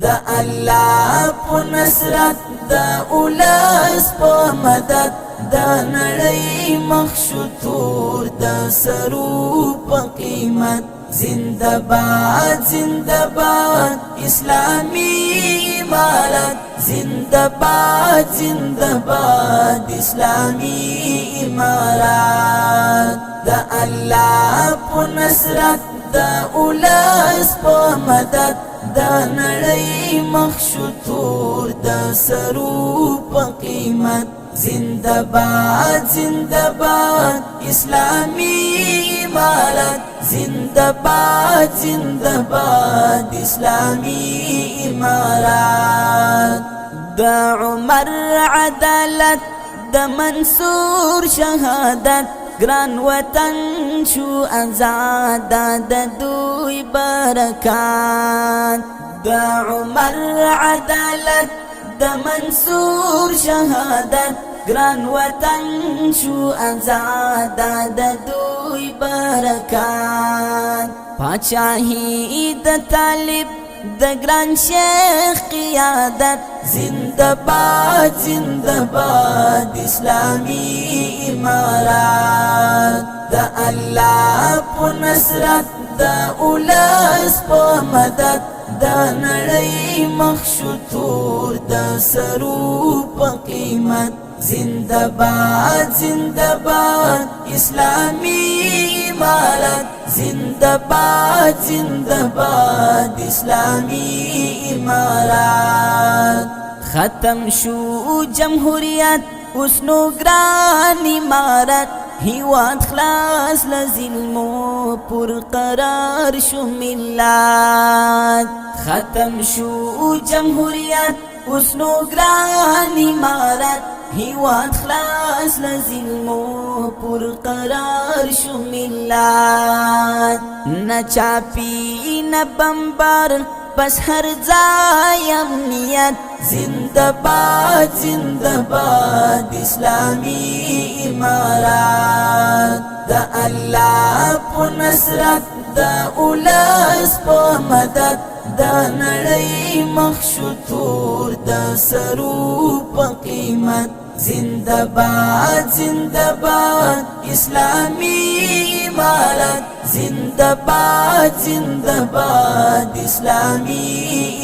دا الله په نصرت دا اولس په مدد دا نړۍ مخشتور دا سرو په قیمت زنده باد زنده باد اسلامی امارت زنده باد اسلامی امارت دا الله په نصرت دا اولس په مدد دا نړۍ مخشتور دا سرو په قیمت زنده باد اسلامی امارت زنده باد اسلامی امارت دا عمر عدالت دا منصور شهادت گران وطن شو آزاد دا دوی برکات دا عمر عدالت دا منصور شهادت گران وطن شو آزاد دا دوی برکات پاچاہی دا طالب دا گران شیخ قیادت زنده باد اسلامی امارات دا الله په نصرت دا اولس په مدد دا نړۍ مخشتور دا سرو په قیمت زنده باد اسلامی امارت زنده باد اسلامی امارت ختم شو جمهوریت اوس نو ګران امارت هیواد خلاص لظلمو پر قرار شو ملت ختم شو جمهوریت اوس نو ګران امارت هیواد خلاص لظلمو پر قرار شو ملت نه چاپی نه بمبار بس هر ځای امنیت زنده باد اسلامی امارات دا الله په نصرت دا اولس په مدد دا نړۍ مخشتور دا سرو په قیمت زنده باد اسلامی امارت زنده باد اسلامی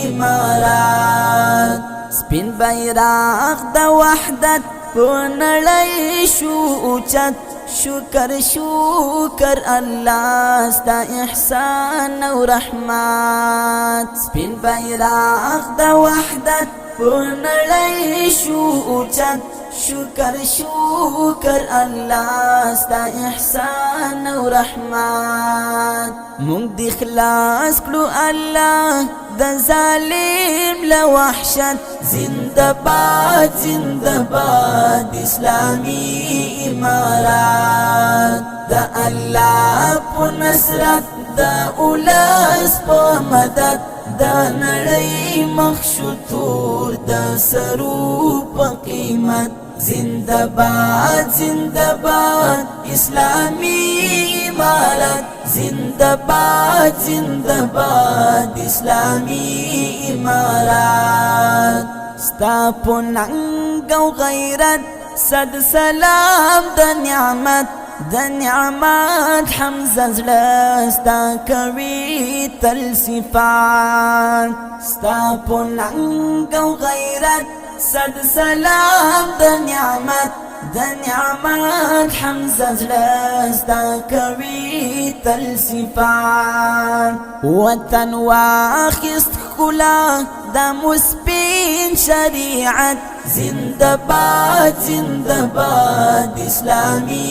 امارت سپین بیرغ د وحدت په نړۍ شو اوچت شکر الله ستا احسان او رحمت سپین بیرغ د وحدت په نړۍ شو اوچت شکر الله ستا احسان او رحمت مونږ دی خلاص کړو الله د ظالم له وحشت زنده باد اسلامی امارات دا الله په نصرت دا اولس په مدد دا نړۍ مخشتور دا سرو په قیمت زنده باد اسلامی امارت زنده باد اسلامی امارت ستا په ننګ او غیرت صد سلام د نعمت حمزه زړه ستا کوي تل صفات ستا په ننګ او غیرت صد سلام د نعمت حمزه زړه ستا کوي تل صفات وطن واخست ښکلا د مسپین شریعت زنده باد اسلامی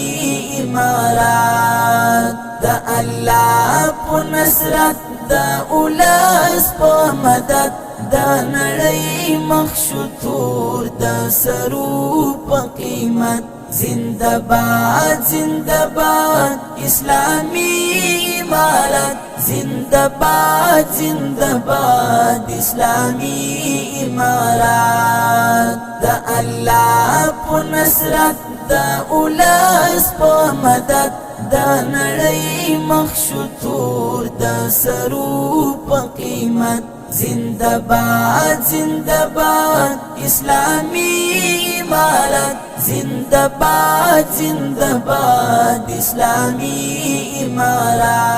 امارات دا الله په نصرت دا اولس په مدد دا نړۍ مخشتور دا سرو په قیمت زنده باد اسلامی امارت زنده باد اسلامی امارت دا الله په نصرت دا اولس په مدد دا نړۍ مخشتور دا سرو په قیمت जिंदाबाद जिंदाबाद इस्लामी इमारत, जिंदाबाद जिंदाबाद इस्लामी इमारत।